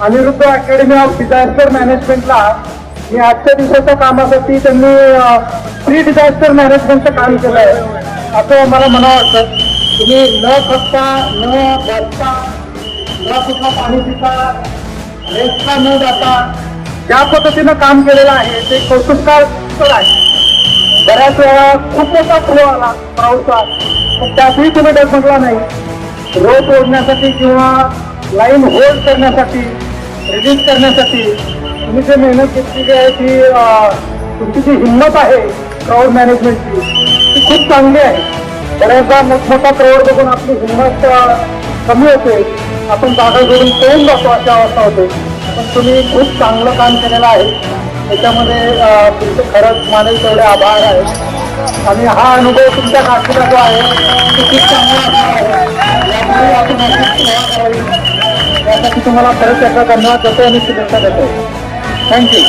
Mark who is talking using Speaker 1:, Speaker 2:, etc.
Speaker 1: Aniruddha academy of disaster मॅनेजमेंटला मी आजच्या दिवसाच्या कामासाठी त्यांनी प्री डिझास्टर मॅनेजमेंटचं काम केलं आहे असं मला म्हणावं वाटतं. तुम्ही न थकता न बसता न कुठला पाणी पिता रेस्टला न जाता ज्या पद्धतीनं काम केलेलं आहे ते कौतुकास्पद आहे. बऱ्याच वेळा खूप मोठा फ्लो आला पाऊसचा, पण त्यातही तुम्ही डगमगला नाही. रोप ओढण्यासाठी किंवा लाईन होल्ड करण्यासाठी रिलीज करण्यासाठी तुम्ही जे मेहनत घेतलेली आहे ती तुमची जी हिंमत आहे क्राऊड मॅनेजमेंटची ती खूप चांगली आहे. बऱ्याचदा मोठमोठा क्राऊड बघून आपली हिंमत कमी होते, आपण जागा सोडून पळून जातो अशी अवस्था होते. पण तुम्ही खूप चांगलं काम केलेलं आहे, त्याच्यामध्ये तुमचे खरंच मानेल तेवढे आभार आहेत. आणि हा अनुभव तुमच्या नागपूरला जो आहे तो खूप चांगला असणार आहे. यामुळे आपण अशी सेवा करावी यासाठी तुम्हाला खरंच एकदा धन्यवाद देतो आणि शुभेच्छा देतो. थँक्यू.